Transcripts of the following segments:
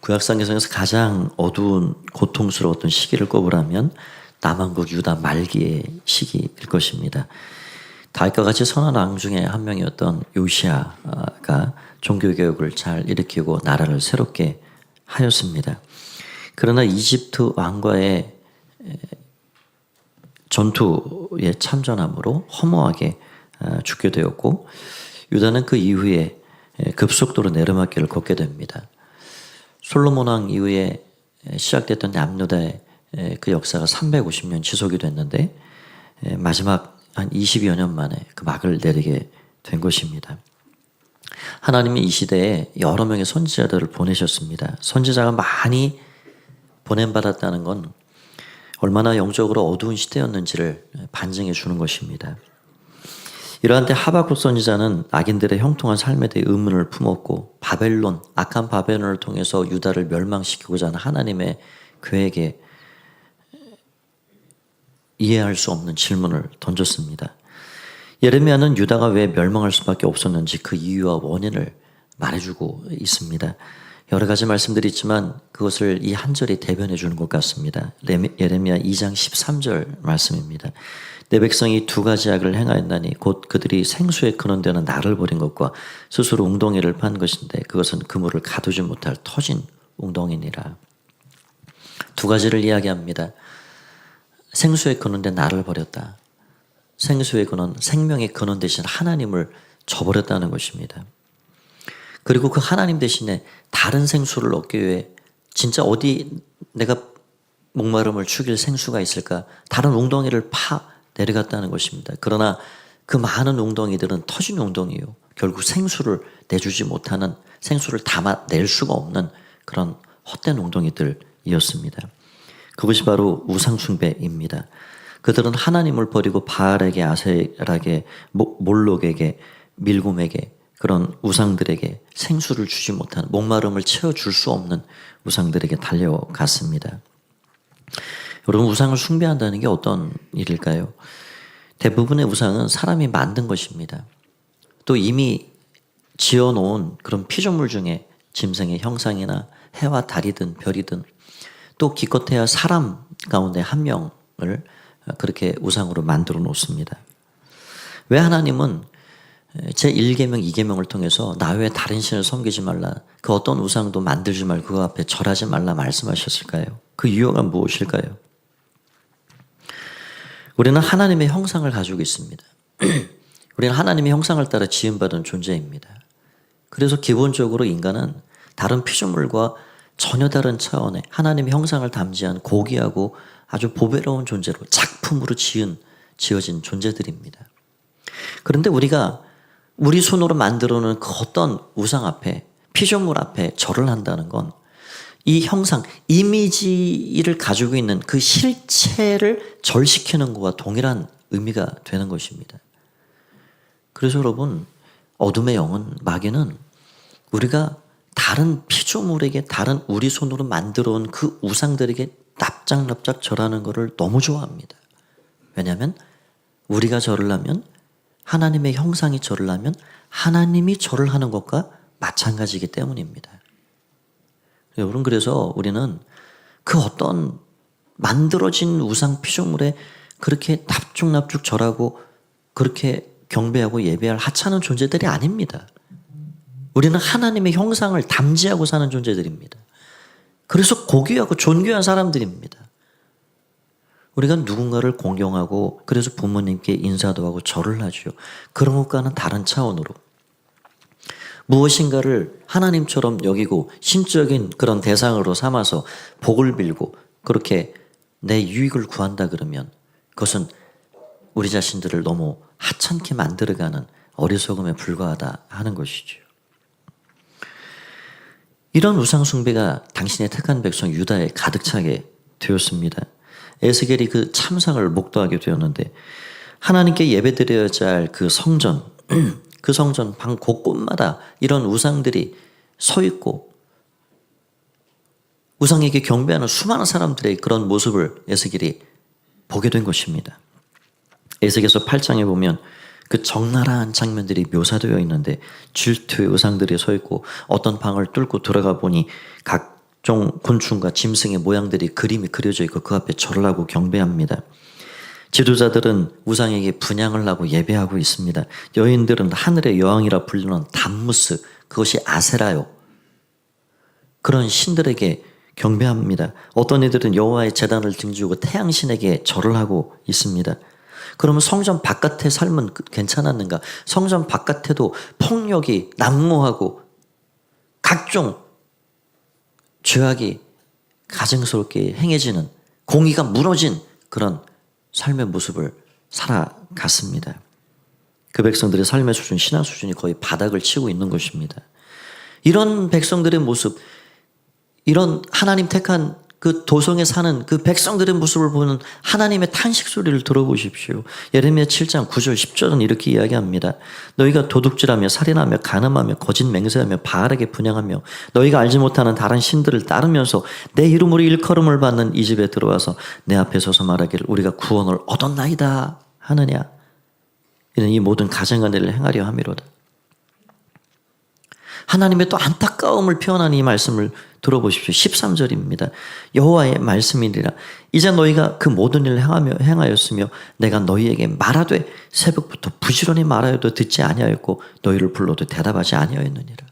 구약성경에서 가장 어두운 고통스러웠던 시기를 꼽으라면 남왕국 유다 말기의 시기일 것입니다. 다윗과 같이 선한 왕 중에 한 명이었던 요시아가 종교개혁을 잘 일으키고 나라를 새롭게 하였습니다. 그러나 이집트 왕과의 전투에 참전함으로 허무하게 죽게 되었고, 유다는 그 이후에 급속도로 내려막길을 걷게 됩니다. 솔로몬 왕 이후에 시작됐던 남유다의 그 역사가 350년 지속이 됐는데, 마지막 한 20여 년 만에 그 막을 내리게 된 것입니다. 하나님이 이 시대에 여러 명의 선지자들을 보내셨습니다. 선지자가 많이 보냄받았다는 건 얼마나 영적으로 어두운 시대였는지를 반증해 주는 것입니다. 이러한 때 하박국 선지자는 악인들의 형통한 삶에 대해 의문을 품었고, 악한 바벨론을 통해서 유다를 멸망시키고자 하는 하나님의 계획에 이해할 수 없는 질문을 던졌습니다. 예레미야는 유다가 왜 멸망할 수밖에 없었는지 그 이유와 원인을 말해주고 있습니다. 여러 가지 말씀들이 있지만 그것을 이 한 절이 대변해 주는 것 같습니다. 예레미야 2장 13절 말씀입니다. 내 백성이 두 가지 악을 행하였나니 곧 그들이 생수에 크는 데는 나를 버린 것과 스스로 웅덩이를 판 것인데 그것은 그물을 가두지 못할 터진 웅덩이니라. 두 가지를 이야기합니다. 생수의 근원데 나를 버렸다. 생수의 근원, 생명의 근원 대신 하나님을 저버렸다는 것입니다. 그리고 그 하나님 대신에 다른 생수를 얻기 위해 진짜 어디 내가 목마름을 죽일 생수가 있을까? 다른 웅덩이를 파 내려갔다는 것입니다. 그러나 그 많은 웅덩이들은 터진 웅덩이요. 결국 생수를 내주지 못하는, 생수를 담아낼 수가 없는 그런 헛된 웅덩이들이었습니다. 그것이 바로 우상숭배입니다. 그들은 하나님을 버리고 바알에게, 아세라게, 몰록에게, 밀곰에게, 그런 우상들에게 생수를 주지 못하는, 목마름을 채워줄 수 없는 우상들에게 달려갔습니다. 여러분, 우상을 숭배한다는 게 어떤 일일까요? 대부분의 우상은 사람이 만든 것입니다. 또 이미 지어놓은 그런 피조물 중에 짐승의 형상이나 해와 달이든 별이든, 또 기껏해야 사람 가운데 한 명을 그렇게 우상으로 만들어 놓습니다. 왜 하나님은 제1계명, 2계명을 통해서 나 외에 다른 신을 섬기지 말라, 그 어떤 우상도 만들지 말고 그 앞에 절하지 말라 말씀하셨을까요? 그 이유가 무엇일까요? 우리는 하나님의 형상을 가지고 있습니다. 우리는 하나님의 형상을 따라 지음받은 존재입니다. 그래서 기본적으로 인간은 다른 피조물과 전혀 다른 차원의 하나님의 형상을 담지한 고귀하고 아주 보배로운 존재로, 작품으로 지어진 존재들입니다. 그런데 우리가 우리 손으로 만들어 놓은 그 어떤 우상 앞에, 피조물 앞에 절을 한다는 건 이 형상, 이미지를 가지고 있는 그 실체를 절시키는 것과 동일한 의미가 되는 것입니다. 그래서 여러분, 어둠의 영은, 마귀는 우리가 다른 피조물에게, 다른 우리 손으로 만들어 온 그 우상들에게 납작납작 절하는 것을 너무 좋아합니다. 왜냐하면 우리가 절을 하면, 하나님의 형상이 절을 하면 하나님이 절을 하는 것과 마찬가지이기 때문입니다. 여러분, 그래서 우리는 그 어떤 만들어진 우상 피조물에 그렇게 납죽납죽 절하고 그렇게 경배하고 예배할 하찮은 존재들이 아닙니다. 우리는 하나님의 형상을 담지하고 사는 존재들입니다. 그래서 고귀하고 존귀한 사람들입니다. 우리가 누군가를 공경하고 그래서 부모님께 인사도 하고 절을 하죠. 그런 것과는 다른 차원으로 무엇인가를 하나님처럼 여기고 신적인 그런 대상으로 삼아서 복을 빌고 그렇게 내 유익을 구한다 그러면 그것은 우리 자신들을 너무 하찮게 만들어가는 어리석음에 불과하다 하는 것이죠. 이런 우상 숭배가 당신의 택한 백성 유다에 가득 차게 되었습니다. 에스겔이 그 참상을 목도하게 되었는데, 하나님께 예배드려야 할 그 성전, 그 성전 방 곳곳마다 이런 우상들이 서 있고 우상에게 경배하는 수많은 사람들의 그런 모습을 에스겔이 보게 된 것입니다. 에스겔서 8장에 보면 그 적나라한 장면들이 묘사되어 있는데, 질투의 우상들이 서 있고 어떤 방을 뚫고 들어가 보니 각 각종 곤충과 짐승의 모양들이 그림이 그려져 있고 그 앞에 절을 하고 경배합니다. 지도자들은 우상에게 분향을 하고 예배하고 있습니다. 여인들은 하늘의 여왕이라 불리는 담무스, 그것이 아세라요. 그런 신들에게 경배합니다. 어떤 이들은 여호와의 제단을 등지고 태양신에게 절을 하고 있습니다. 그러면 성전 바깥의 삶은 괜찮았는가? 성전 바깥에도 폭력이 난무하고 각종 죄악이 가증스럽게 행해지는, 공의가 무너진 그런 삶의 모습을 살아갔습니다. 그 백성들의 삶의 수준, 신앙 수준이 거의 바닥을 치고 있는 것입니다. 이런 백성들의 모습, 이런 하나님 택한 그 도성에 사는 그 백성들의 모습을 보는 하나님의 탄식 소리를 들어보십시오. 예레미야 7장 9절 10절은 이렇게 이야기합니다. 너희가 도둑질하며 살인하며 간음하며 거짓 맹세하며 바알에게 분향하며 너희가 알지 못하는 다른 신들을 따르면서 내 이름으로 일컬음을 받는 이 집에 들어와서 내 앞에 서서 말하기를 우리가 구원을 얻었나이다 하느냐. 이는 이 모든 가증한 일을 행하려 함이로다. 하나님의 또 안타까움을 표현하는 이 말씀을 들어보십시오. 13절입니다. 여호와의 말씀이니라. 이제 너희가 그 모든 일을 행하였으며 내가 너희에게 말하되 새벽부터 부지런히 말하여도 듣지 아니하였고 너희를 불러도 대답하지 아니하였느니라.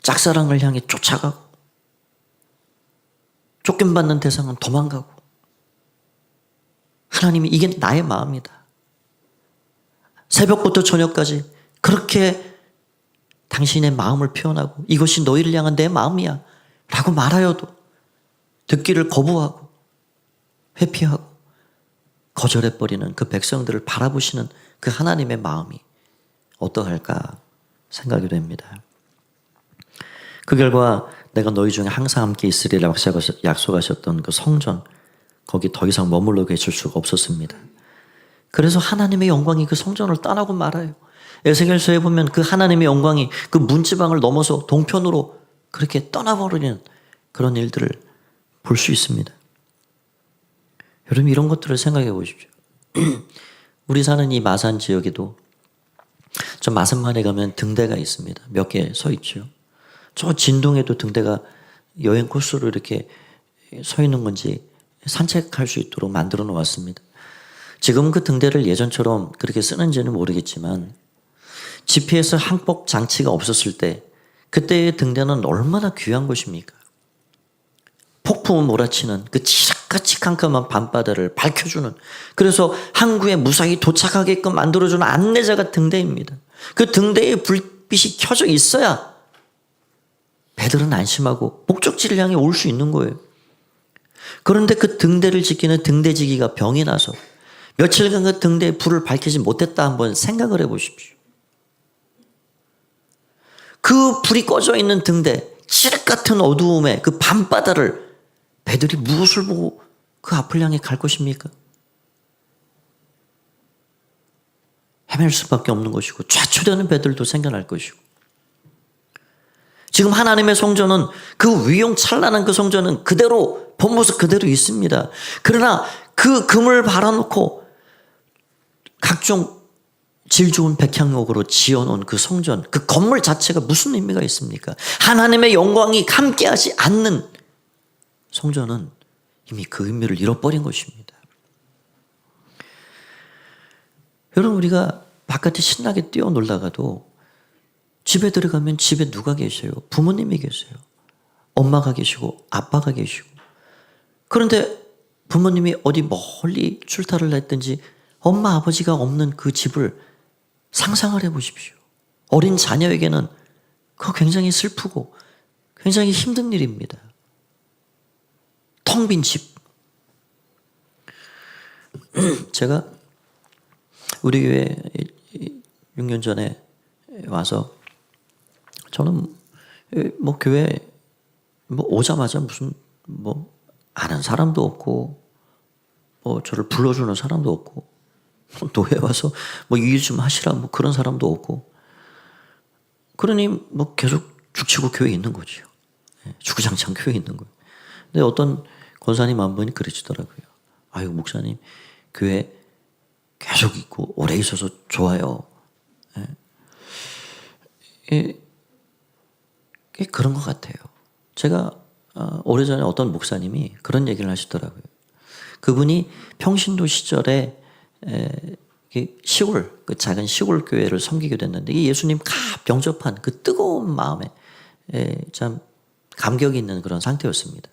짝사랑을 향해 쫓아가고 쫓김받는 대상은 도망가고 하나님이 이게 나의 마음이다. 새벽부터 저녁까지 그렇게 당신의 마음을 표현하고 이것이 너희를 향한 내 마음이야 라고 말하여도 듣기를 거부하고 회피하고 거절해버리는 그 백성들을 바라보시는 그 하나님의 마음이 어떠할까 생각이 됩니다. 그 결과 내가 너희 중에 항상 함께 있으리라 약속하셨던 그 성전, 거기 더 이상 머물러 계실 수가 없었습니다. 그래서 하나님의 영광이 그 성전을 떠나고 말아요. 에스겔서에 보면 그 하나님의 영광이 그 문지방을 넘어서 동편으로 그렇게 떠나버리는 그런 일들을 볼 수 있습니다. 여러분 이런 것들을 생각해 보십시오. 우리 사는 이 마산 지역에도 저 마산만에 가면 등대가 있습니다. 몇 개 서 있죠. 저 진동에도 등대가 여행 코스로 이렇게 서 있는 건지 산책할 수 있도록 만들어 놓았습니다. 지금 그 등대를 예전처럼 그렇게 쓰는지는 모르겠지만 GPS 항법 장치가 없었을 때 그때의 등대는 얼마나 귀한 것입니까? 폭풍을 몰아치는 그 치락같이 캄캄한 밤바다를 밝혀주는, 그래서 항구에 무사히 도착하게끔 만들어주는 안내자가 등대입니다. 그 등대에 불빛이 켜져 있어야 배들은 안심하고 목적지를 향해 올 수 있는 거예요. 그런데 그 등대를 지키는 등대지기가 병이 나서 며칠간 그 등대에 불을 밝히지 못했다 한번 생각을 해보십시오. 그 불이 꺼져 있는 등대, 칠흑 같은 어두움에 그 밤바다를 배들이 무엇을 보고 그 앞을 향해 갈 것입니까? 헤맬 수밖에 없는 것이고 좌초되는 배들도 생겨날 것이고, 지금 하나님의 성전은 그 위용찬란한 그 성전은 그대로 본 모습 그대로 있습니다. 그러나 그 금을 발아놓고 각종 질 좋은 백향목으로 지어놓은 그 성전, 그 건물 자체가 무슨 의미가 있습니까? 하나님의 영광이 함께하지 않는 성전은 이미 그 의미를 잃어버린 것입니다. 여러분 우리가 바깥에 신나게 뛰어놀다가도 집에 들어가면 집에 누가 계세요? 부모님이 계세요. 엄마가 계시고 아빠가 계시고. 그런데 부모님이 어디 멀리 출타를 했든지 엄마 아버지가 없는 그 집을 상상을 해보십시오. 어린 자녀에게는 그거 굉장히 슬프고 굉장히 힘든 일입니다. 텅 빈 집. 제가 우리 교회 6년 전에 와서 저는 뭐 교회 뭐 오자마자 무슨 뭐 아는 사람도 없고 뭐 저를 불러주는 사람도 없고 노예 와서 뭐 일 좀 하시라 뭐 그런 사람도 없고, 그러니 뭐 계속 죽치고 교회에 있는 거죠. 주구장창 교회에 있는 거예요. 근데 어떤 권사님 한 분이 그러시더라고요. 아유 목사님 교회 계속 있고 오래 있어서 좋아요. 그런 것 같아요. 제가 오래전에 어떤 목사님이 그런 얘기를 하시더라고요. 그분이 평신도 시절에 시골, 그 작은 시골 교회를 섬기게 됐는데 이 예수님 병접한 그 뜨거운 마음에 참 감격이 있는 그런 상태였습니다.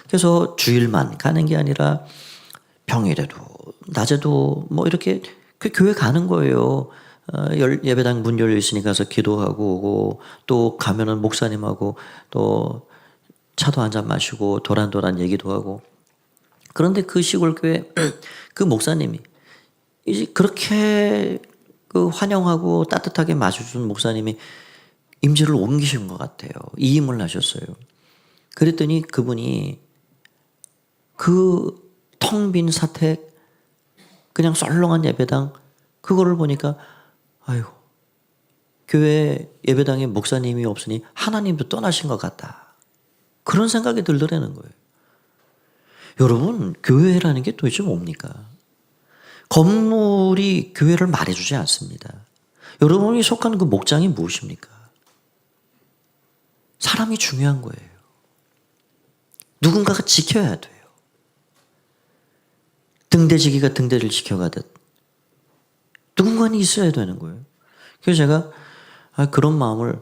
그래서 주일만 가는 게 아니라 평일에도 낮에도 뭐 이렇게 그 교회 가는 거예요. 예배당 문 열려 있으니까 가서 기도하고 오고 또 가면은 목사님하고 또 차도 한잔 마시고 도란도란 얘기도 하고. 그런데 그 시골 교회 그 목사님이 이제 그렇게 그 환영하고 따뜻하게 맞아준 목사님이 임지를 옮기신 것 같아요. 이임을 하셨어요. 그랬더니 그분이 그 텅 빈 사택 그냥 썰렁한 예배당 그거를 보니까 아이고 교회 예배당에 목사님이 없으니 하나님도 떠나신 것 같다. 그런 생각이 들더라는 거예요. 여러분 교회라는 게 도대체 뭡니까? 건물이 교회를 말해주지 않습니다. 여러분이 속한 그 목장이 무엇입니까? 사람이 중요한 거예요. 누군가가 지켜야 돼요. 등대지기가 등대를 지켜가듯 누군가는 있어야 되는 거예요. 그래서 제가 그런 마음을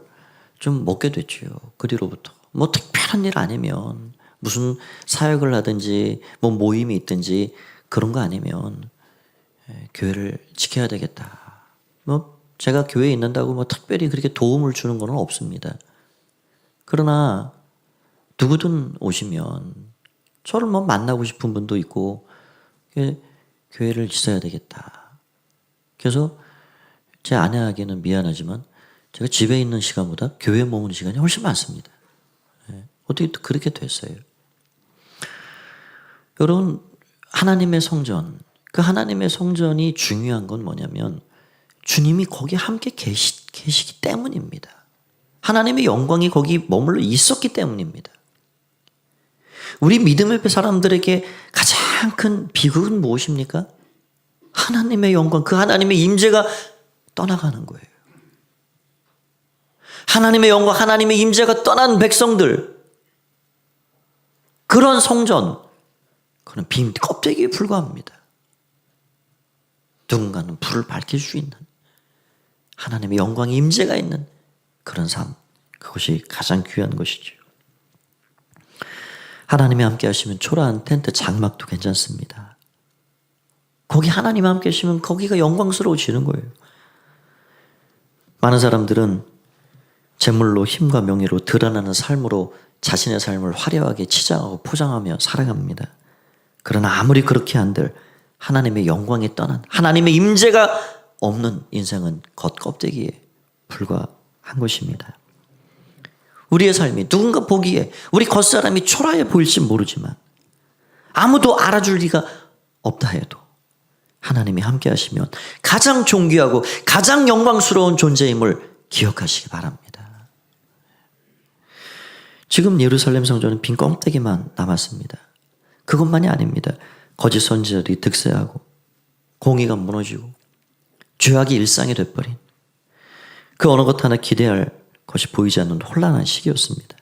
좀 먹게 됐지요. 그 뒤로부터. 뭐 특별한 일 아니면 무슨 사역을 하든지 뭐 모임이 있든지 그런 거 아니면 교회를 지켜야 되겠다. 뭐 제가 교회에 있는다고 뭐 특별히 그렇게 도움을 주는 건 없습니다. 그러나 누구든 오시면 저를 뭐 만나고 싶은 분도 있고 교회를 있어야 되겠다. 그래서 제 아내에게는 미안하지만 제가 집에 있는 시간보다 교회에 머무는 시간이 훨씬 많습니다. 어떻게 또 그렇게 됐어요. 여러분 하나님의 성전, 그 하나님의 성전이 중요한 건 뭐냐면 주님이 거기 함께 계시기 때문입니다. 하나님의 영광이 거기 머물러 있었기 때문입니다. 우리 믿음의 사람들에게 가장 큰 비극은 무엇입니까? 하나님의 영광, 그 하나님의 임재가 떠나가는 거예요. 하나님의 영광, 하나님의 임재가 떠난 백성들, 그런 성전, 그건 빈 껍데기에 불과합니다. 누군가는 불을 밝힐 수 있는 하나님의 영광의 임재가 있는 그런 삶, 그것이 가장 귀한 것이죠. 하나님이 함께 하시면 초라한 텐트 장막도 괜찮습니다. 거기 하나님 함께 하시면 거기가 영광스러워지는 거예요. 많은 사람들은 재물로 힘과 명예로 드러나는 삶으로 자신의 삶을 화려하게 치장하고 포장하며 살아갑니다. 그러나 아무리 그렇게 한들 하나님의 영광이 떠난 하나님의 임재가 없는 인생은 겉껍데기에 불과한 것입니다. 우리의 삶이 누군가 보기에 우리 겉사람이 초라해 보일지 모르지만 아무도 알아줄 리가 없다 해도 하나님이 함께 하시면 가장 존귀하고 가장 영광스러운 존재임을 기억하시기 바랍니다. 지금 예루살렘 성전은 빈 껍데기만 남았습니다. 그것만이 아닙니다. 거짓 선지자들이 득세하고 공의가 무너지고 죄악이 일상이 돼버린 그 어느 것 하나 기대할 것이 보이지 않는 혼란한 시기였습니다.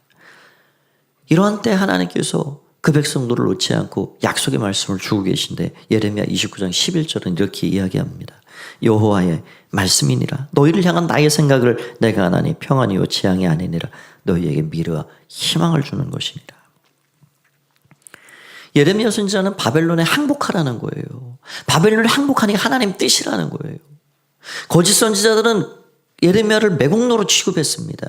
이러한 때 하나님께서 그 백성들을 놓지 않고 약속의 말씀을 주고 계신데 예레미야 29장 11절은 이렇게 이야기합니다. 여호와의 말씀이니라. 너희를 향한 나의 생각을 내가 하나니 평안이요 재앙이 아니니라. 너희에게 미래와 희망을 주는 것이니라. 예레미야 선지자는 바벨론에 항복하라는 거예요. 바벨론에 항복하니까 하나님 뜻이라는 거예요. 거짓 선지자들은 예레미야를 매국노로 취급했습니다.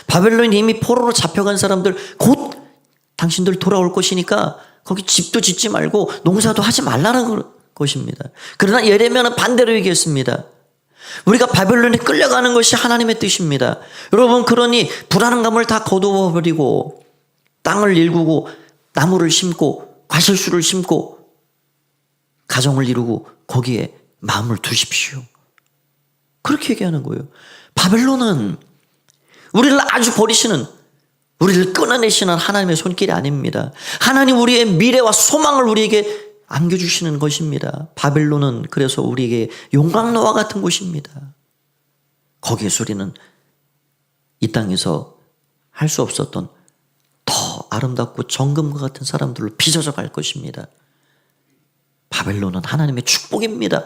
바벨론이 이미 포로로 잡혀간 사람들 곧 당신들 돌아올 것이니까 거기 집도 짓지 말고 농사도 하지 말라는 것입니다. 그러나 예레미야는 반대로 얘기했습니다. 우리가 바벨론에 끌려가는 것이 하나님의 뜻입니다. 여러분 그러니 불안한 감을 다 거두어버리고 땅을 일구고 나무를 심고 과실수를 심고 가정을 이루고 거기에 마음을 두십시오. 그렇게 얘기하는 거예요. 바벨론은 우리를 아주 버리시는, 우리를 끊어내시는 하나님의 손길이 아닙니다. 하나님 우리의 미래와 소망을 우리에게 안겨주시는 것입니다. 바벨론은 그래서 우리에게 용광로와 같은 곳입니다. 거기에서 우리는 이 땅에서 할 수 없었던 더 아름답고 정금과 같은 사람들로 빚어져 갈 것입니다. 바벨론은 하나님의 축복입니다.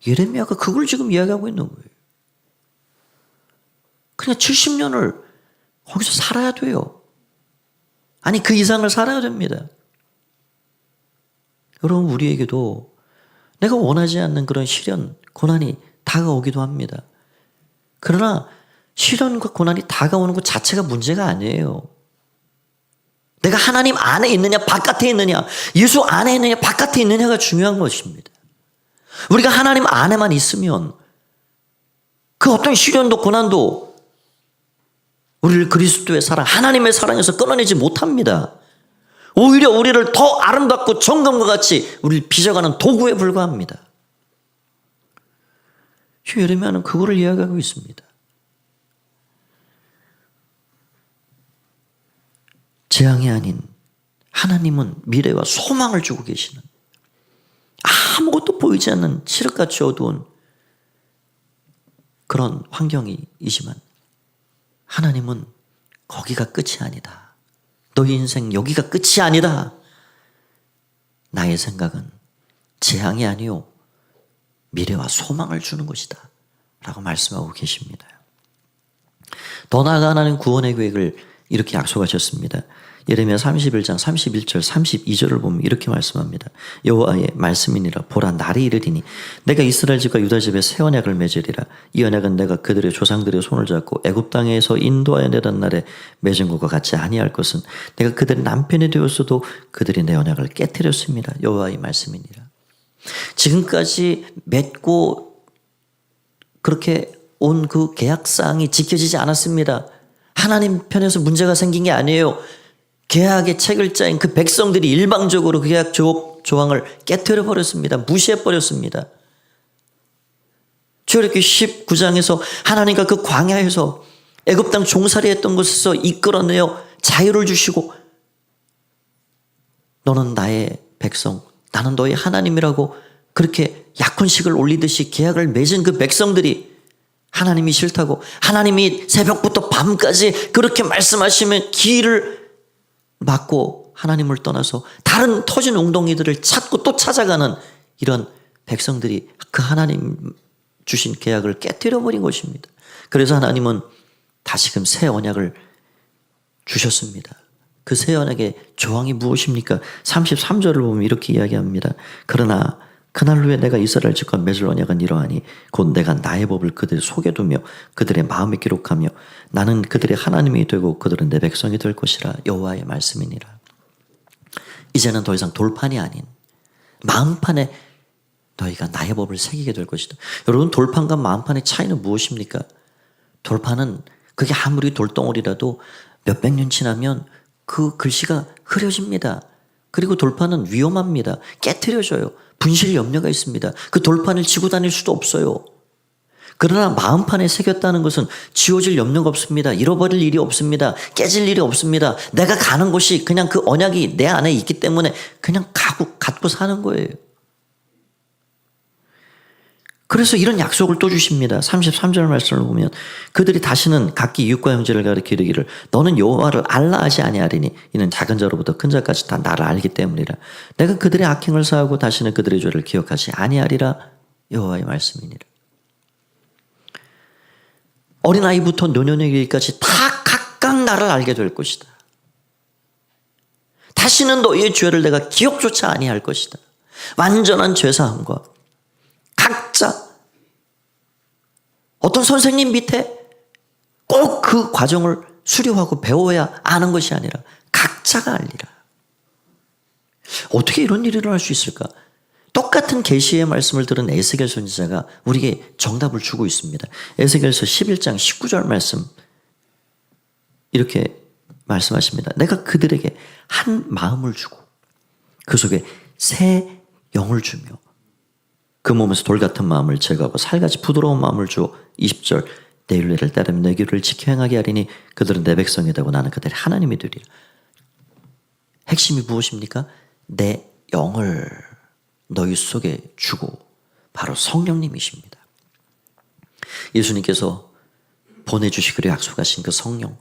예레미야가 그걸 지금 이야기하고 있는 거예요. 그냥 70년을 거기서 살아야 돼요. 아니 그 이상을 살아야 됩니다. 여러분 우리에게도 내가 원하지 않는 그런 시련, 고난이 다가오기도 합니다. 그러나 시련과 고난이 다가오는 것 자체가 문제가 아니에요. 내가 하나님 안에 있느냐 바깥에 있느냐, 예수 안에 있느냐 바깥에 있느냐가 중요한 것입니다. 우리가 하나님 안에만 있으면 그 어떤 시련도 고난도 우리를 그리스도의 사랑, 하나님의 사랑에서 끊어내지 못합니다. 오히려 우리를 더 아름답고 정금과 같이 우리를 빚어가는 도구에 불과합니다. 예레미야는 그거를 이야기하고 있습니다. 재앙이 아닌 하나님은 미래와 소망을 주고 계시는, 아무것도 보이지 않는 칠흑같이 어두운 그런 환경이지만 하나님은 거기가 끝이 아니다. 너희 인생 여기가 끝이 아니다. 나의 생각은 재앙이 아니요 미래와 소망을 주는 것이다 라고 말씀하고 계십니다. 더 나아가 하나님 구원의 계획을 이렇게 약속하셨습니다. 예레미야 31장 31절 32절을 보면 이렇게 말씀합니다. 여호와의 말씀이니라. 보라 날이 이르리니 내가 이스라엘 집과 유다 집에 새 언약을 맺으리라. 이 언약은 내가 그들의 조상들의 손을 잡고 애굽 땅에서 인도하여 내던 날에 맺은 것과 같이 아니할 것은 내가 그들의 남편이 되었어도 그들이 내 언약을 깨뜨렸습니다. 여호와의 말씀이니라. 지금까지 맺고 그렇게 온 그 계약사항이 지켜지지 않았습니다. 하나님 편에서 문제가 생긴 게 아니에요. 계약의 책을 짜인 그 백성들이 일방적으로 그 계약 조항을 깨뜨려 버렸습니다. 무시해 버렸습니다. 출애굽기 19장에서 하나님과 그 광야에서 애굽 땅 종살이 했던 곳에서 이끌어내어 자유를 주시고 너는 나의 백성, 나는 너의 하나님이라고 그렇게 약혼식을 올리듯이 계약을 맺은 그 백성들이 하나님이 싫다고, 하나님이 새벽부터 밤까지 그렇게 말씀하시면 귀를 막고 하나님을 떠나서 다른 터진 웅덩이들을 찾고 또 찾아가는 이런 백성들이 그 하나님 주신 계약을 깨뜨려 버린 것입니다. 그래서 하나님은 다시금 새 언약을 주셨습니다. 그 새 언약의 조항이 무엇입니까? 33절을 보면 이렇게 이야기합니다. 그러나 그날 후에 내가 이스라엘 집과 맺을 언약은 이러하니 곧 내가 나의 법을 그들 속에 두며 그들의 마음에 기록하며 나는 그들의 하나님이 되고 그들은 내 백성이 될 것이라. 여호와의 말씀이니라. 이제는 더 이상 돌판이 아닌 마음판에 너희가 나의 법을 새기게 될 것이다. 여러분 돌판과 마음판의 차이는 무엇입니까? 돌판은 그게 아무리 돌덩어리라도 몇백 년 지나면 그 글씨가 흐려집니다. 그리고 돌판은 위험합니다. 깨트려져요. 분실 염려가 있습니다. 그 돌판을 지고 다닐 수도 없어요. 그러나 마음판에 새겼다는 것은 지워질 염려가 없습니다. 잃어버릴 일이 없습니다. 깨질 일이 없습니다. 내가 가는 곳이 그냥 그 언약이 내 안에 있기 때문에 그냥 갖고 사는 거예요. 그래서 이런 약속을 또 주십니다. 33절 말씀을 보면 그들이 다시는 각기 이웃과 형제를 가리켜 이르기를 너는 여호와를 알라 하지 아니하리니 이는 작은 자로부터 큰 자까지 다 나를 알기 때문이라. 내가 그들의 악행을 사하고 다시는 그들의 죄를 기억하지 아니하리라. 여호와의 말씀이니라. 어린아이부터 노년에게까지 다 각각 나를 알게 될 것이다. 다시는 너희의 죄를 내가 기억조차 아니할 것이다. 완전한 죄사함과 각자 어떤 선생님 밑에 꼭 그 과정을 수료하고 배워야 아는 것이 아니라 각자가 알리라. 어떻게 이런 일이 일어날 수 있을까? 똑같은 계시의 말씀을 들은 에스겔 선지자가 우리에게 정답을 주고 있습니다. 에스겔서 11장 19절 말씀 이렇게 말씀하십니다. 내가 그들에게 한 마음을 주고 그 속에 새 영을 주며 그 몸에서 돌 같은 마음을 제거하고 살같이 부드러운 마음을 주어 20절 내 율례를 따르며 내 규를 지켜 행하게 하리니 그들은 내 백성이 되고 나는 그들의 하나님이 되리라. 핵심이 무엇입니까? 내 영을 너희 속에 주고 바로 성령님이십니다. 예수님께서 보내주시기로 약속하신 그 성령,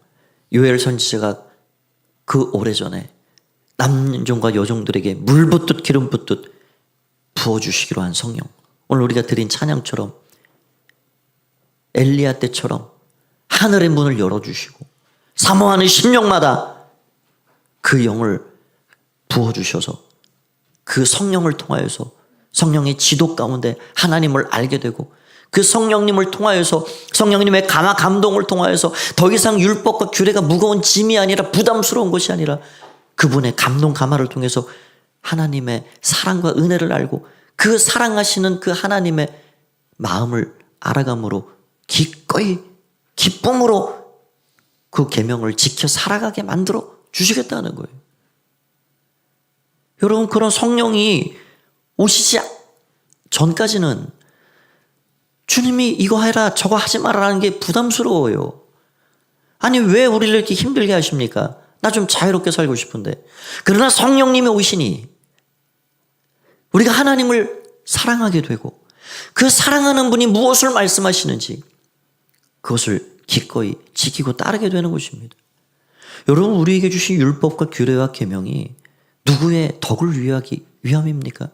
요엘 선지자가 그 오래전에 남종과 여종들에게 물 붓듯 기름 붓듯 부어주시기로 한 성령, 오늘 우리가 드린 찬양처럼 엘리야 때처럼 하늘의 문을 열어주시고 사모하는 심령마다 그 영을 부어주셔서 그 성령을 통하여서 성령의 지도 가운데 하나님을 알게 되고, 그 성령님을 통하여서 성령님의 감동을 통하여서 더 이상 율법과 규례가 무거운 짐이 아니라 부담스러운 것이 아니라 그분의 감동 감화를 통해서 하나님의 사랑과 은혜를 알고 그 사랑하시는 그 하나님의 마음을 알아감으로 기꺼이 기쁨으로 그 계명을 지켜 살아가게 만들어 주시겠다는 거예요. 여러분, 그런 성령이 오시지 전까지는 주님이 이거 해라 저거 하지 말아라는 게 부담스러워요. 아니, 왜 우리를 이렇게 힘들게 하십니까? 나 좀 자유롭게 살고 싶은데. 그러나 성령님이 오시니 우리가 하나님을 사랑하게 되고, 그 사랑하는 분이 무엇을 말씀하시는지 그것을 기꺼이 지키고 따르게 되는 것입니다. 여러분, 우리에게 주신 율법과 규례와 계명이 누구의 덕을 위함입니까?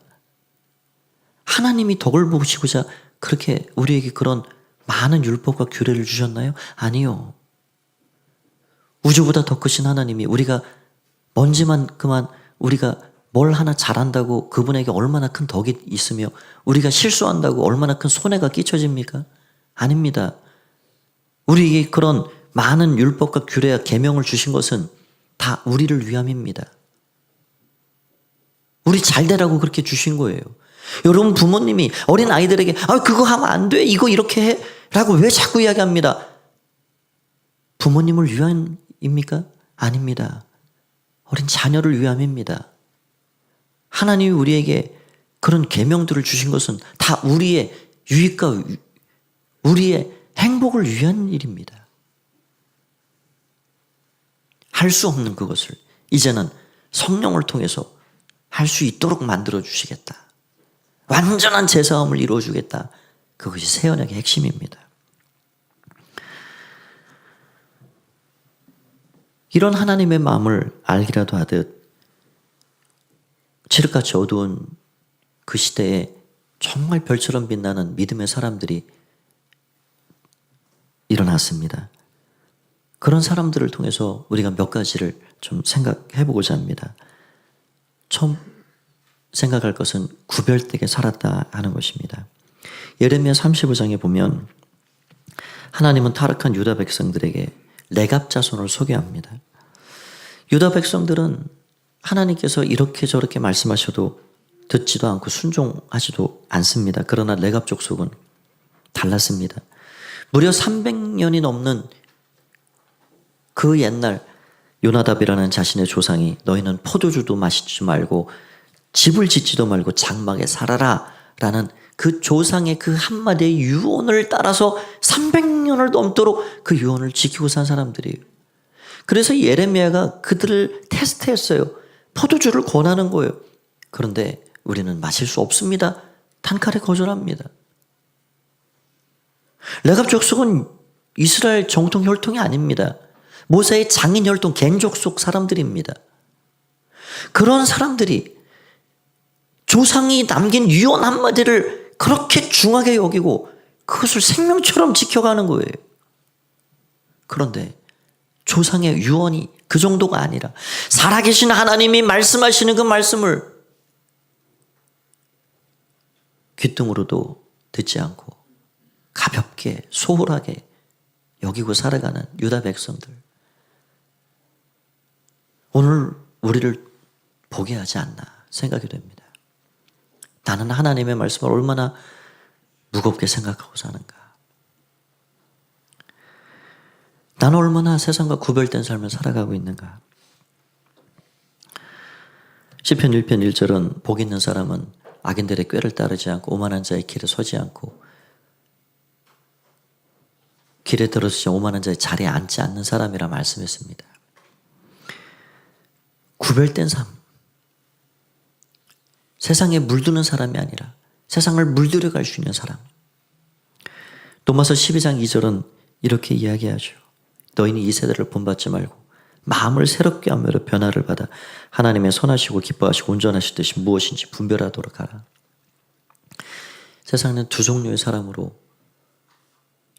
하나님이 덕을 보시고자 그렇게 우리에게 그런 많은 율법과 규례를 주셨나요? 아니요. 우주보다 더 크신 하나님이 우리가 먼지만큼만 우리가 뭘 하나 잘한다고 그분에게 얼마나 큰 덕이 있으며 우리가 실수한다고 얼마나 큰 손해가 끼쳐집니까? 아닙니다. 우리에게 그런 많은 율법과 규례와 계명을 주신 것은 다 우리를 위함입니다. 우리 잘 되라고 그렇게 주신 거예요. 여러분, 부모님이 어린 아이들에게 그거 하면 안 돼, 이거 이렇게 해 라고 왜 자꾸 이야기합니다? 부모님을 위함입니까? 아닙니다. 어린 자녀를 위함입니다. 하나님이 우리에게 그런 계명들을 주신 것은 다 우리의 유익과 우리의 행복을 위한 일입니다. 할 수 없는 그것을 이제는 성령을 통해서 할 수 있도록 만들어 주시겠다. 완전한 제사함을 이루어 주겠다. 그것이 새 언약의 핵심입니다. 이런 하나님의 마음을 알기라도 하듯 칠흑같이 어두운 그 시대에 정말 별처럼 빛나는 믿음의 사람들이 일어났습니다. 그런 사람들을 통해서 우리가 몇 가지를 좀 생각해 보고자 합니다. 처음 생각할 것은 구별되게 살았다 하는 것입니다. 예레미야 35장에 보면 하나님은 타락한 유다 백성들에게 레갑 자손을 소개합니다. 유다 백성들은 하나님께서 이렇게 저렇게 말씀하셔도 듣지도 않고 순종하지도 않습니다. 그러나 레갑 족속은 달랐습니다. 무려 300년이 넘는 그 옛날 요나답이라는 자신의 조상이 너희는 포도주도 마시지 말고 집을 짓지도 말고 장막에 살아라 라는 그 조상의 그 한마디의 유언을 따라서 300년을 넘도록 그 유언을 지키고 산 사람들이에요. 그래서 예레미야가 그들을 테스트했어요. 포도주를 권하는 거예요. 그런데 우리는 마실 수 없습니다. 단칼에 거절합니다. 레갑 족속은 이스라엘 정통 혈통이 아닙니다. 모세의 장인 혈통 겐족 속 사람들입니다. 그런 사람들이 조상이 남긴 유언 한마디를 그렇게 중하게 여기고 그것을 생명처럼 지켜가는 거예요. 그런데 조상의 유언이 그 정도가 아니라 살아계신 하나님이 말씀하시는 그 말씀을 귓등으로도 듣지 않고 가볍게 소홀하게 여기고 살아가는 유다 백성들, 오늘 우리를 보게 하지 않나 생각이 됩니다. 나는 하나님의 말씀을 얼마나 무겁게 생각하고 사는가. 나는 얼마나 세상과 구별된 삶을 살아가고 있는가. 시편 1편 1절은 복 있는 사람은 악인들의 꾀를 따르지 않고 오만한 자의 길에 서지 않고 길에 들어서지 오만한 자의 자리에 앉지 않는 사람이라 말씀했습니다. 구별된 삶. 세상에 물드는 사람이 아니라 세상을 물들여 갈 수 있는 사람. 로마서 12장 2절은 이렇게 이야기하죠. 너희는 이 세대를 본받지 말고 마음을 새롭게 함으로 변화를 받아 하나님의 선하시고 기뻐하시고 온전하실 뜻이 무엇인지 분별하도록 하라. 세상에는 두 종류의 사람으로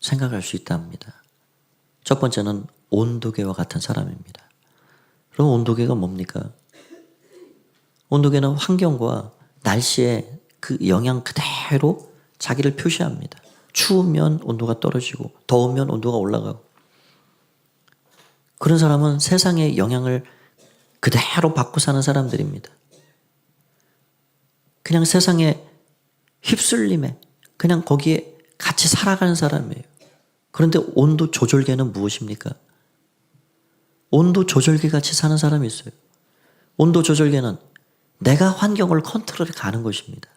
생각할 수 있다 합니다. 첫 번째는 온도계와 같은 사람입니다. 그럼 온도계가 뭡니까? 온도계는 환경과 날씨의 그 영향 그대로 자기를 표시합니다. 추우면 온도가 떨어지고 더우면 온도가 올라가고, 그런 사람은 세상의 영향을 그대로 받고 사는 사람들입니다. 그냥 세상의 휩쓸림에 그냥 거기에 같이 살아가는 사람이에요. 그런데 온도 조절계는 무엇입니까? 온도 조절계 같이 사는 사람이 있어요. 온도 조절계는 내가 환경을 컨트롤해 가는 것입니다.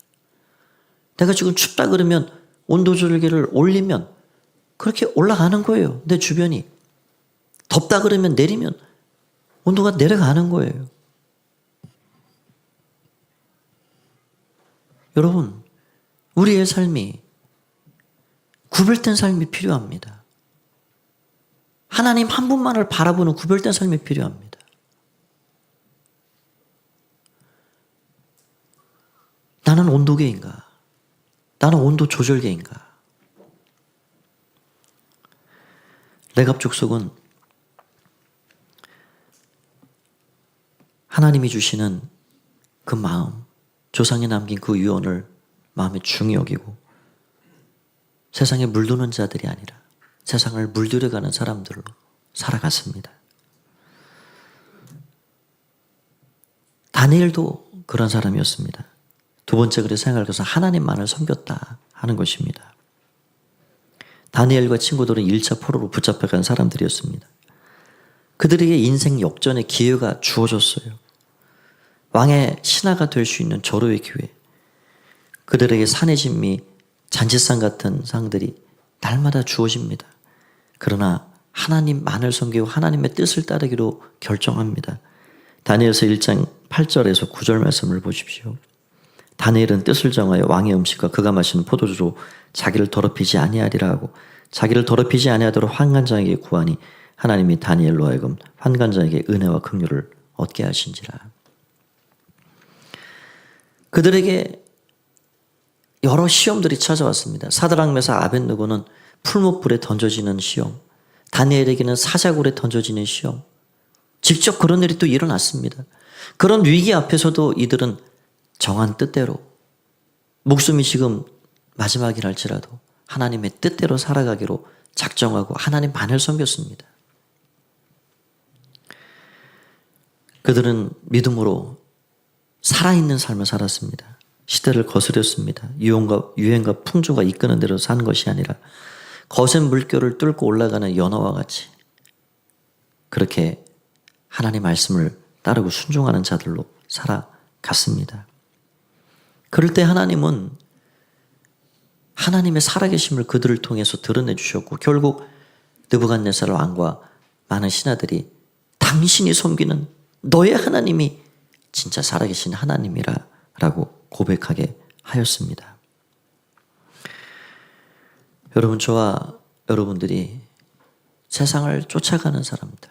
내가 지금 춥다 그러면 온도 조절계를 올리면 그렇게 올라가는 거예요. 내 주변이. 덥다 그러면 내리면 온도가 내려가는 거예요. 여러분, 우리의 삶이 구별된 삶이 필요합니다. 하나님 한 분만을 바라보는 구별된 삶이 필요합니다. 나는 온도계인가? 나는 온도 조절계인가? 레갑 족속은 하나님이 주시는 그 마음, 조상이 남긴 그 유언을 마음에 중히 여기고 세상에 물드는 자들이 아니라 세상을 물들여가는 사람들로 살아갔습니다. 다니엘도 그런 사람이었습니다. 두 번째 글에 생각해서 하나님만을 섬겼다 하는 것입니다. 다니엘과 친구들은 1차 포로로 붙잡혀간 사람들이었습니다. 그들에게 인생 역전의 기회가 주어졌어요. 왕의 신하가 될 수 있는 절호의 기회. 그들에게 산의 진미, 잔치상 같은 상들이 날마다 주어집니다. 그러나 하나님만을 섬기고 하나님의 뜻을 따르기로 결정합니다. 다니엘서 1장 8절에서 9절 말씀을 보십시오. 다니엘은 뜻을 정하여 왕의 음식과 그가 마시는 포도주로 자기를 더럽히지 아니하리라 하고 자기를 더럽히지 아니하도록 환관장에게 구하니 하나님이 다니엘로 하여금 환관장에게 은혜와 긍휼을 얻게 하신지라. 그들에게 여러 시험들이 찾아왔습니다. 사드락 메삭 아벳느고는 풀무불에 던져지는 시험, 다니엘에게는 사자굴에 던져지는 시험, 직접 그런 일이 또 일어났습니다. 그런 위기 앞에서도 이들은 정한 뜻대로 목숨이 지금 마지막이랄지라도 하나님의 뜻대로 살아가기로 작정하고 하나님만을 섬겼습니다. 그들은 믿음으로 살아있는 삶을 살았습니다. 시대를 거스렸습니다. 유행과 풍조가 이끄는 대로 사는 것이 아니라 거센 물결을 뚫고 올라가는 연어와 같이 그렇게 하나님 말씀을 따르고 순종하는 자들로 살아갔습니다. 그럴 때 하나님은 하나님의 살아계심을 그들을 통해서 드러내 주셨고 결국 느부갓네살 왕과 많은 신하들이 당신이 섬기는 너의 하나님이 진짜 살아계신 하나님이라 라고 고백하게 하였습니다. 여러분, 저와 여러분들이 세상을 쫓아가는 사람들,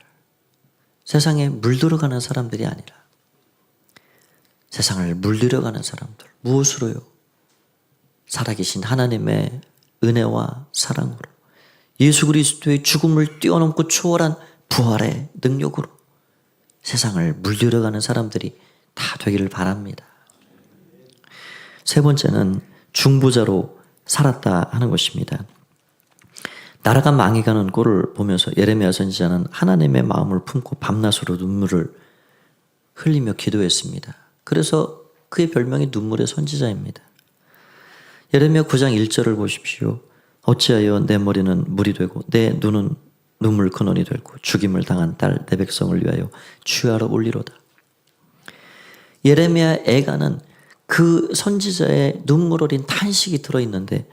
세상에 물들어가는 사람들이 아니라 세상을 물들여가는 사람들, 무엇으로요? 살아계신 하나님의 은혜와 사랑으로 예수 그리스도의 죽음을 뛰어넘고 초월한 부활의 능력으로 세상을 물들여가는 사람들이 다 되기를 바랍니다. 세 번째는 중보자로 살았다 하는 것입니다. 나라가 망해가는 꼴을 보면서 예레미야 선지자는 하나님의 마음을 품고 밤낮으로 눈물을 흘리며 기도했습니다. 그래서 그의 별명이 눈물의 선지자입니다. 예레미야 9장 1절을 보십시오. 어찌하여 내 머리는 물이 되고 내 눈은 눈물 근원이 되고 죽임을 당한 딸 내 백성을 위하여 취하러 올리로다. 예레미야 애가는 그 선지자의 눈물 어린 탄식이 들어있는데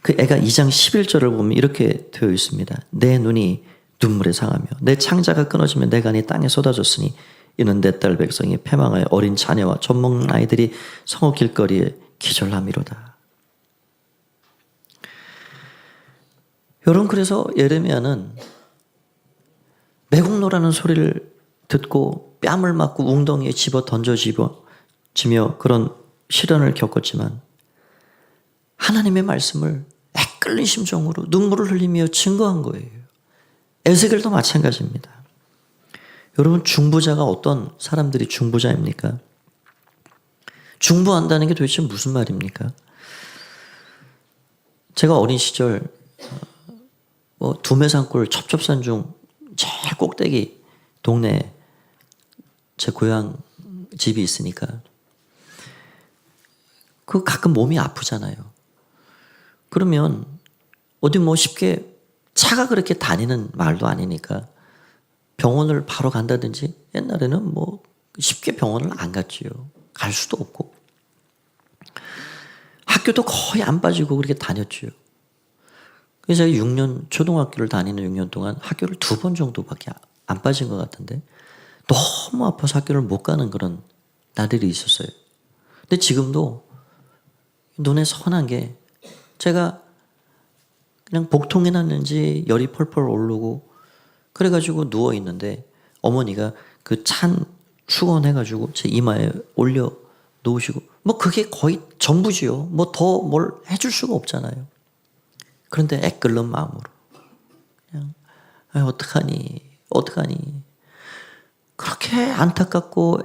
그 애가 2장 11절을 보면 이렇게 되어 있습니다. 내 눈이 눈물에 상하며 내 창자가 끊어지며 내 간이 땅에 쏟아졌으니 이는 내 딸 백성이 패망하여 어린 자녀와 젖먹는 아이들이 성읍 길거리에 기절함이로다. 여러분, 그래서 예레미야는 분노라는 소리를 듣고 뺨을 맞고 웅덩이에 집어 던져지며 그런 시련을 겪었지만 하나님의 말씀을 애끓는 심정으로 눈물을 흘리며 증거한 거예요. 에스겔도 마찬가지입니다. 여러분, 중보자가 어떤 사람들이 중보자입니까? 중보한다는 게 도대체 무슨 말입니까? 제가 어린 시절 두메산골 첩첩산 중 제일 꼭대기 동네에 제 고향 집이 있으니까 가끔 몸이 아프잖아요. 그러면 어디 쉽게 차가 그렇게 다니는 마을도 아니니까 병원을 바로 간다든지, 옛날에는 쉽게 병원을 안 갔지요. 갈 수도 없고 학교도 거의 안 빠지고 그렇게 다녔지요. 그래서 제가 6년 초등학교를 다니는 6년 동안 학교를 2번 정도밖에 안 빠진 것 같은데 너무 아파서 학교를 못 가는 그런 날들이 있었어요. 근데 지금도 눈에 선한 게, 제가 그냥 복통이 났는지 열이 펄펄 오르고 그래가지고 누워있는데 어머니가 그 찬 수건 해가지고 제 이마에 올려 놓으시고 그게 거의 전부지요. 더 뭘 해줄 수가 없잖아요. 그런데 애끓는 마음으로 그냥 어떡하니 그렇게 안타깝고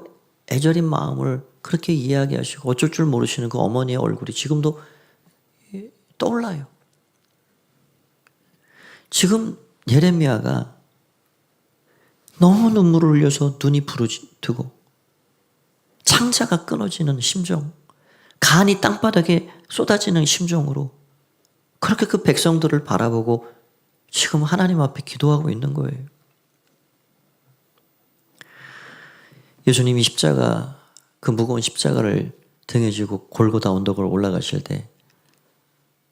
애절인 마음을 그렇게 이야기하시고 어쩔 줄 모르시는 그 어머니의 얼굴이 지금도 떠올라요. 지금 예레미야가 너무 눈물을 흘려서 눈이 부르뜨고 창자가 끊어지는 심정, 간이 땅바닥에 쏟아지는 심정으로 그렇게 그 백성들을 바라보고 지금 하나님 앞에 기도하고 있는 거예요. 예수님이 그 무거운 십자가를 등에 지고 골고다 언덕을 올라가실 때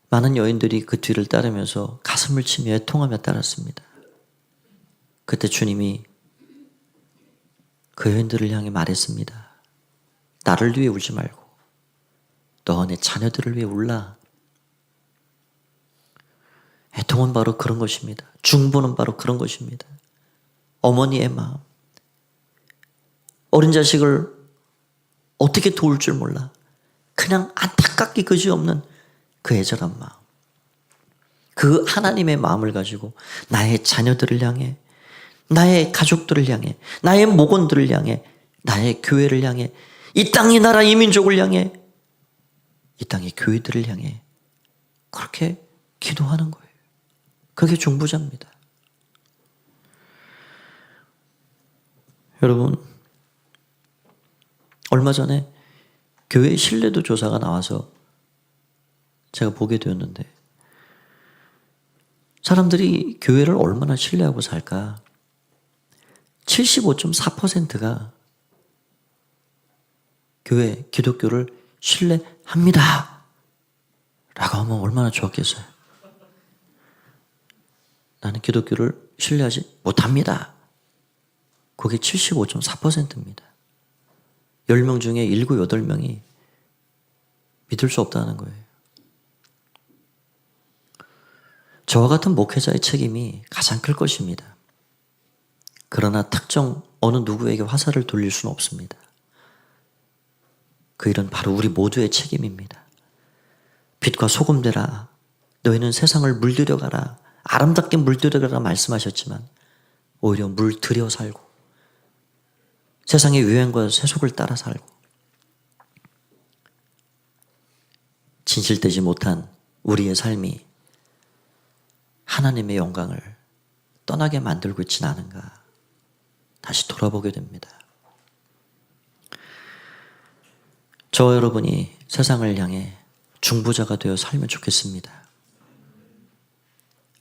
많은 여인들이 그 뒤를 따르면서 가슴을 치며 애통하며 따랐습니다. 그때 주님이 그 여인들을 향해 말했습니다. 나를 위해 울지 말고 너 내 자녀들을 위해 울라. 애통은 바로 그런 것입니다. 중보는 바로 그런 것입니다. 어머니의 마음, 어린 자식을 어떻게 도울 줄 몰라 그냥 안타깝기 그지없는 그 애절한 마음, 그 하나님의 마음을 가지고 나의 자녀들을 향해, 나의 가족들을 향해, 나의 목원들을 향해, 나의 교회를 향해, 이 땅, 이 나라, 이 민족을 향해, 이 땅의 교회들을 향해 그렇게 기도하는 거예요. 그게 중보자입니다. 여러분, 얼마 전에 교회 신뢰도 조사가 나와서 제가 보게 되었는데, 사람들이 교회를 얼마나 신뢰하고 살까? 75.4%가 교회, 기독교를 신뢰합니다 라고 하면 얼마나 좋았겠어요. 나는 기독교를 신뢰하지 못합니다. 그게 75.4%입니다. 10명 중에 7, 8명이 믿을 수 없다는 거예요. 저와 같은 목회자의 책임이 가장 클 것입니다. 그러나 특정 어느 누구에게 화살을 돌릴 수는 없습니다. 그 일은 바로 우리 모두의 책임입니다. 빛과 소금 되라. 너희는 세상을 물들여가라. 아름답게 물들여가라 말씀하셨지만 오히려 물들여 살고 세상의 유행과 세속을 따라 살고 진실되지 못한 우리의 삶이 하나님의 영광을 떠나게 만들고 있지는 않은가 다시 돌아보게 됩니다. 저와 여러분이 세상을 향해 중보자가 되어 살면 좋겠습니다.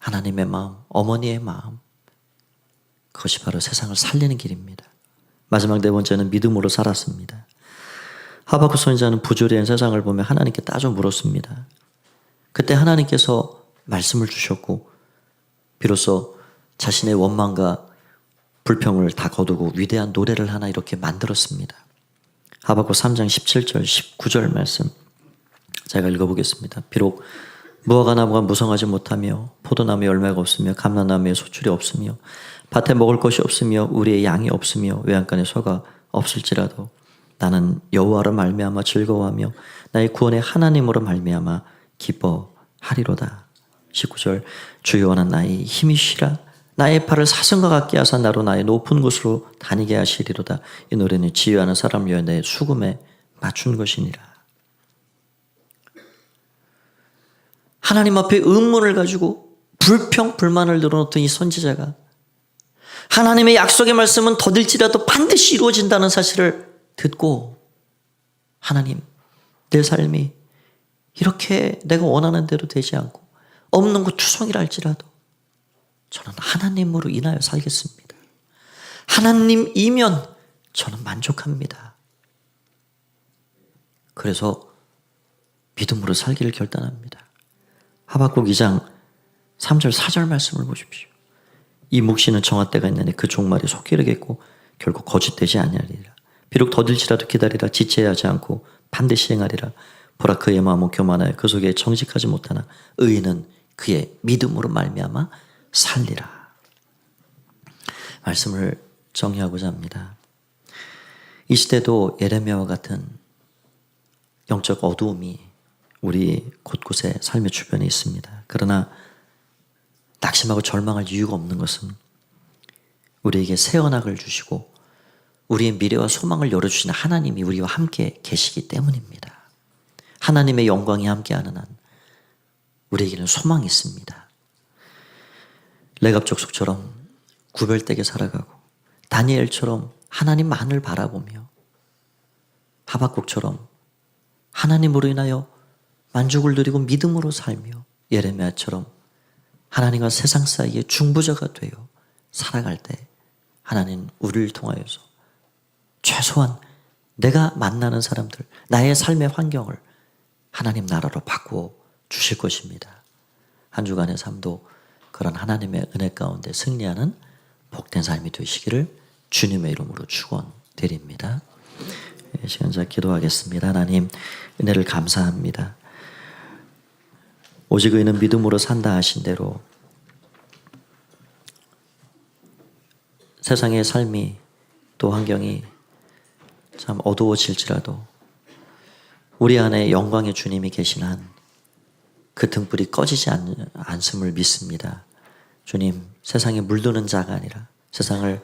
하나님의 마음, 어머니의 마음, 그것이 바로 세상을 살리는 길입니다. 마지막 4번째는 믿음으로 살았습니다. 하박국 선지자는 부조리한 세상을 보며 하나님께 따져 물었습니다. 그때 하나님께서 말씀을 주셨고 비로소 자신의 원망과 불평을 다 거두고 위대한 노래를 하나 이렇게 만들었습니다. 하박국 3장 17절 19절 말씀 제가 읽어보겠습니다. 비록 무화과 나무가 무성하지 못하며 포도나무에 열매가 없으며 감람나무에 소출이 없으며 밭에 먹을 것이 없으며 우리의 양이 없으며 외양간에 소가 없을지라도 나는 여호와로 말미암아 즐거워하며 나의 구원의 하나님으로 말미암아 기뻐하리로다. 19절 주 여호와는 나의 힘이시라 나의 팔을 사슴과 같게 하사 나로 나의 높은 곳으로 다니게 하시리로다. 이 노래는 지휘하는 사람을 위하여 내 수금에 맞춘 것이니라. 하나님 앞에 의문을 가지고 불평불만을 늘어놓던 이 선지자가 하나님의 약속의 말씀은 더딜지라도 반드시 이루어진다는 사실을 듣고 하나님, 내 삶이 이렇게 내가 원하는 대로 되지 않고 없는 것 투성이라 할지라도 저는 하나님으로 인하여 살겠습니다. 하나님이면 저는 만족합니다. 그래서 믿음으로 살기를 결단합니다. 하박국 2장 3절 4절 말씀을 보십시오. 이 묵시는 정할 때가 있느니 그 종말이 속히 이르겠고 결국 거짓되지 아니하리라. 비록 더딜지라도 기다리라. 지체하지 않고 반드시 행하리라. 보라 그의 마음은 교만하여 그 속에 정직하지 못하나 의인은 그의 믿음으로 말미암아 살리라. 말씀을 정리하고자 합니다. 이 시대도 예레미야와 같은 영적 어두움이 우리 곳곳에 삶의 주변에 있습니다. 그러나 낙심하고 절망할 이유가 없는 것은 우리에게 새 언약을 주시고 우리의 미래와 소망을 열어주시는 하나님이 우리와 함께 계시기 때문입니다. 하나님의 영광이 함께하는 한 우리에게는 소망이 있습니다. 레갑 족속처럼 구별되게 살아가고 다니엘처럼 하나님만을 바라보며 하박국처럼 하나님으로 인하여 만족을 누리고 믿음으로 살며 예레미야처럼 하나님과 세상 사이에 중보자가 되어 살아갈 때 하나님 우리를 통하여서 최소한 내가 만나는 사람들, 나의 삶의 환경을 하나님 나라로 바꾸어 주실 것입니다. 한 주간의 삶도 그런 하나님의 은혜 가운데 승리하는 복된 삶이 되시기를 주님의 이름으로 축원드립니다. 시간 자 기도하겠습니다. 하나님 은혜를 감사합니다. 오직 의인은 믿음으로 산다 하신 대로 세상의 삶이 또 환경이 참 어두워질지라도 우리 안에 영광의 주님이 계신 한 그 등불이 꺼지지 않음을 믿습니다. 주님, 세상에 물드는 자가 아니라 세상을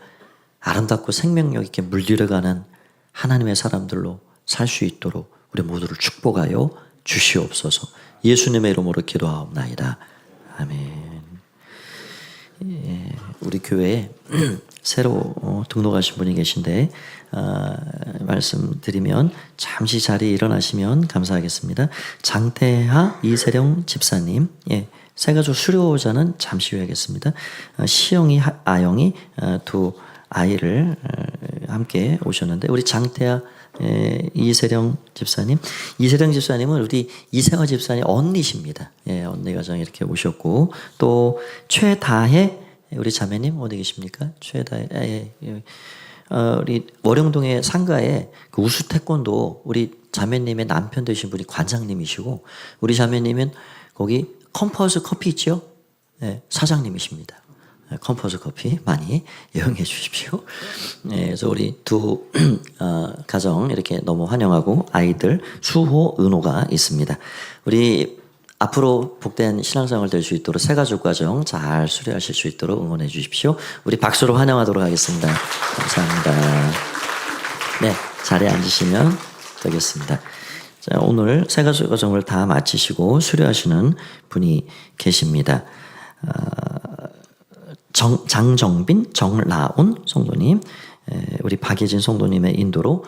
아름답고 생명력 있게 물들여가는 하나님의 사람들로 살 수 있도록 우리 모두를 축복하여 주시옵소서. 예수님의 이름으로 기도하옵나이다. 아멘. 예, 우리 교회에 새로 등록하신 분이 계신데 말씀드리면 잠시 자리에 일어나시면 감사하겠습니다. 장태하 이세령 집사님, 예, 새가족 수료자는 잠시 후에 하겠습니다. 시영이 아영이 두 아이를 함께 오셨는데 우리 장태하 이세령 집사님, 이세령 집사님은 우리 이세화 집사님 언니십니다. 예, 언니 가정 이렇게 오셨고 또 최다혜 우리 자매님 어디 계십니까? 최다혜 우리 월영동의 상가에 그 우수 태권도 우리 자매님의 남편 되신 분이 관장님이시고 우리 자매님은 거기 컴퍼스 커피 있죠? 네, 사장님이십니다. 컴퍼스 커피 많이 이용해 주십시오. 네, 그래서 우리 두 가정 이렇게 너무 환영하고 아이들 수호 은호가 있습니다. 우리 앞으로 복된 신앙생활 될 수 있도록 새가족 과정 잘 수료하실 수 있도록 응원해 주십시오. 우리 박수로 환영하도록 하겠습니다. 감사합니다. 네, 자리에 앉으시면 되겠습니다. 자, 오늘 새가족 과정을 다 마치시고 수료하시는 분이 계십니다. 장정빈, 정라온 성도님, 우리 박예진 성도님의 인도로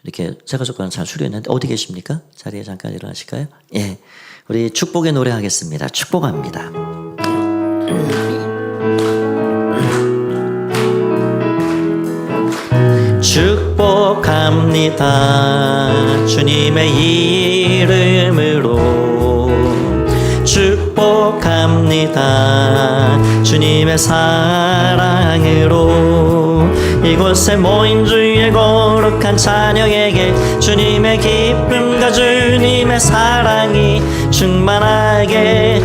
이렇게 새가족 과정 잘 수료했는데 어디 계십니까? 자리에 잠깐 일어나실까요? 예, 우리 축복의 노래 하겠습니다. 축복합니다. 축복합니다. 주님의 이름으로 축복합니다. 주님의 사랑으로 이곳에 모인 주의 거룩한 자녀에게 주님의 기쁨과 주님의 사랑이 충만하게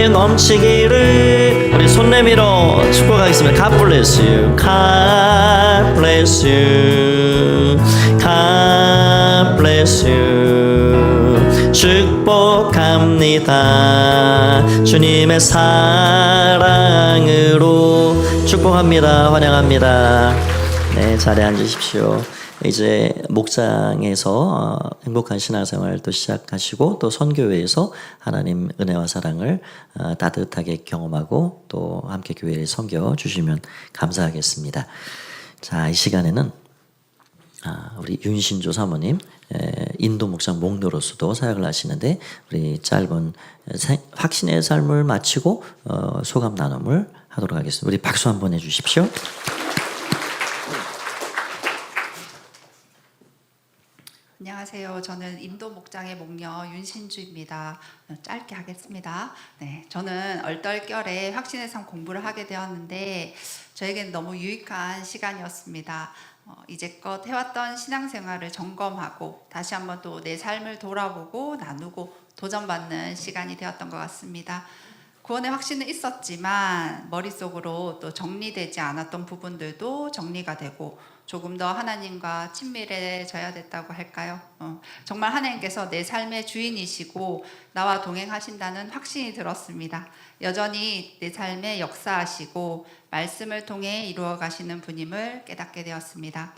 넘치기를. 우리 손 내밀어 축복하겠습니다. God bless you. God bless you. God bless you. 축복합니다. 주님의 사랑으로 축복합니다. 환영합니다. 네, 자리에 앉으십시오. 이제 목장에서 행복한 신앙생활 또 시작하시고 또 선교회에서 하나님 은혜와 사랑을 따뜻하게 경험하고 또 함께 교회에 섬겨 주시면 감사하겠습니다. 자, 이 시간에는 우리 윤신조 사모님 인도 목장 목로로서도 사역을 하시는데 우리 짧은 확신의 삶을 마치고 소감 나눔을 하도록 하겠습니다. 우리 박수 한번 해주십시오. 안녕하세요. 저는 인도 목장의 목녀 윤신주입니다. 짧게 하겠습니다. 네, 저는 얼떨결에 확신의 삶 공부를 하게 되었는데 저에게는 너무 유익한 시간이었습니다. 이제껏 해왔던 신앙생활을 점검하고 다시 한번 또 내 삶을 돌아보고 나누고 도전받는 시간이 되었던 것 같습니다. 구원의 확신은 있었지만 머릿속으로 또 정리되지 않았던 부분들도 정리가 되고 조금 더 하나님과 친밀해져야 됐다고 할까요? 정말 하나님께서 내 삶의 주인이시고 나와 동행하신다는 확신이 들었습니다. 여전히 내 삶에 역사하시고 말씀을 통해 이루어 가시는 분임을 깨닫게 되었습니다.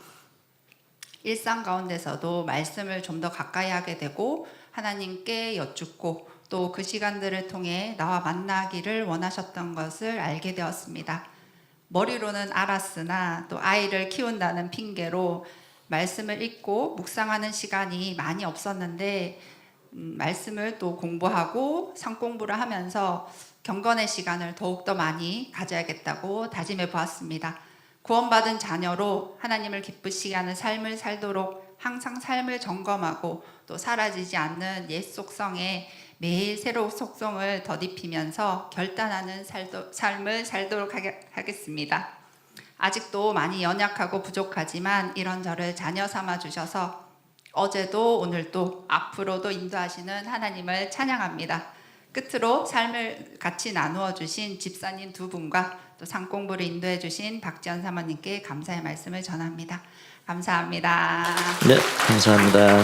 일상 가운데서도 말씀을 좀 더 가까이 하게 되고 하나님께 여쭙고 또 그 시간들을 통해 나와 만나기를 원하셨던 것을 알게 되었습니다. 머리로는 알았으나 또 아이를 키운다는 핑계로 말씀을 읽고 묵상하는 시간이 많이 없었는데 말씀을 또 공부하고 상공부를 하면서 경건의 시간을 더욱더 많이 가져야겠다고 다짐해 보았습니다. 구원받은 자녀로 하나님을 기쁘시게 하는 삶을 살도록 항상 삶을 점검하고 또 사라지지 않는 옛 속성에 매일 새로운 속성을 덧입히면서 결단하는 삶을 살도록 하겠습니다. 아직도 많이 연약하고 부족하지만 이런 저를 자녀 삼아 주셔서 어제도 오늘도 앞으로도 인도하시는 하나님을 찬양합니다. 끝으로 삶을 같이 나누어 주신 집사님 두 분과 또 상공부를 인도해 주신 박지연 사모님께 감사의 말씀을 전합니다. 감사합니다. 네, 감사합니다.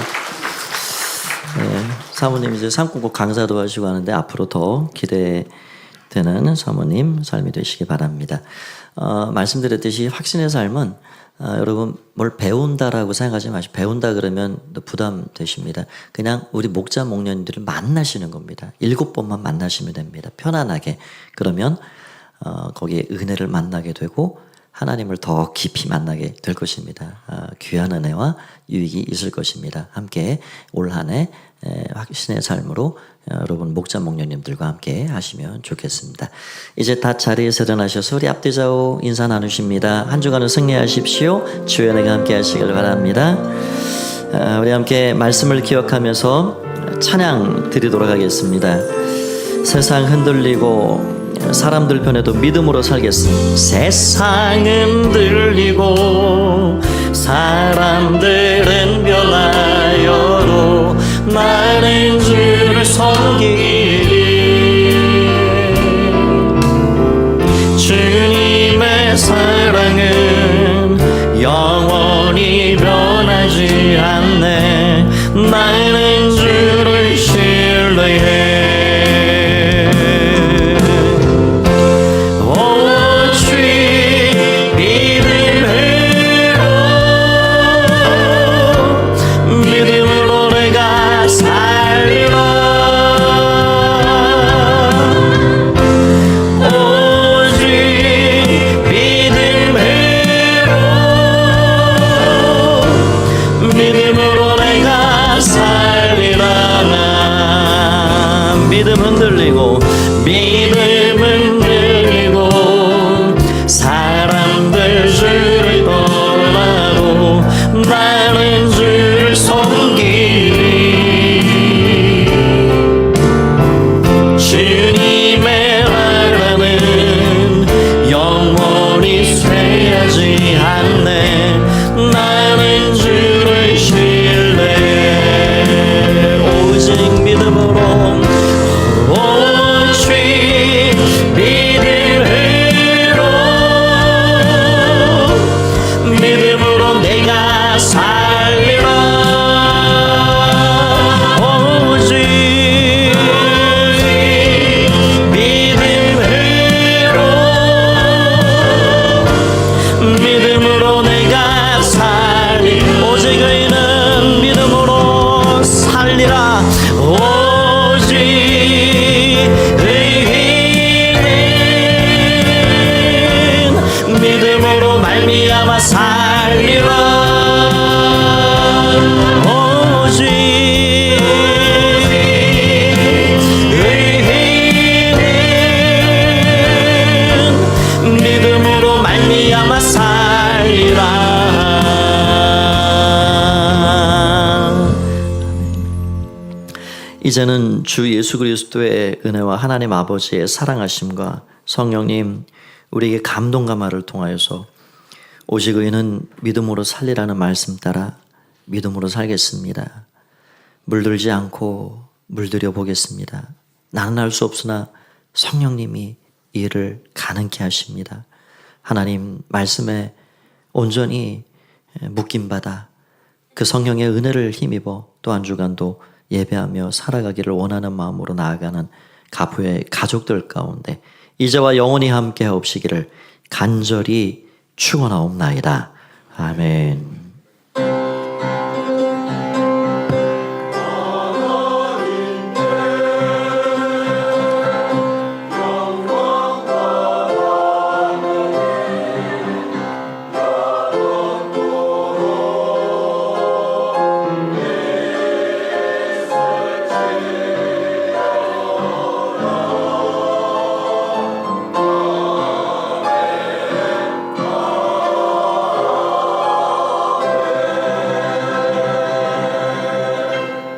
네, 사모님 이제 상공부 강사도 하시고 하는데 앞으로 더 기대되는 사모님 삶이 되시기 바랍니다. 말씀드렸듯이 확신의 삶은 여러분 뭘 배운다라고 생각하지 마시고 배운다 그러면 부담되십니다. 그냥 우리 목자 목녀님들을 만나시는 겁니다. 7번만 만나시면 됩니다. 편안하게. 그러면 거기에 은혜를 만나게 되고 하나님을 더 깊이 만나게 될 것입니다. 귀한 은혜와 유익이 있을 것입니다. 함께 올 한 해 확신의 삶으로 여러분 목자 목녀님들과 함께 하시면 좋겠습니다. 이제 다 자리에서 일어나셔서 우리 앞뒤 좌우 인사 나누십니다. 한 주간을 승리하십시오. 주의 은혜가 함께 하시길 바랍니다. 우리 함께 말씀을 기억하면서 찬양 드리도록 하겠습니다. 세상 흔들리고 사람들 편에도 믿음으로 살겠습니다. 세상은 들리고 사람들은 변하여도 나는 주를 섬기리. 주님의 사랑은 영원히 변하지 않네. 나는 주를 신뢰해. 나는 주를 신뢰. 오직 믿음 말미암아 살리라. 이제는 주 예수 그리스도의 은혜와 하나님 아버지의 사랑하심과 성령님 우리에게 감동과 말을 통하여서 오직 의인은 믿음으로 살리라는 말씀 따라 믿음으로 살겠습니다. 물들지 않고 물들여 보겠습니다. 나는 할 수 없으나 성령님이 이 일을 가능케 하십니다. 하나님 말씀에 온전히 묶임 받아 그 성령의 은혜를 힘입어 또 한 주간도 예배하며 살아가기를 원하는 마음으로 나아가는 가부의 가족들 가운데 이제와 영원히 함께 하옵시기를 간절히 축원하옵나이다. 아멘.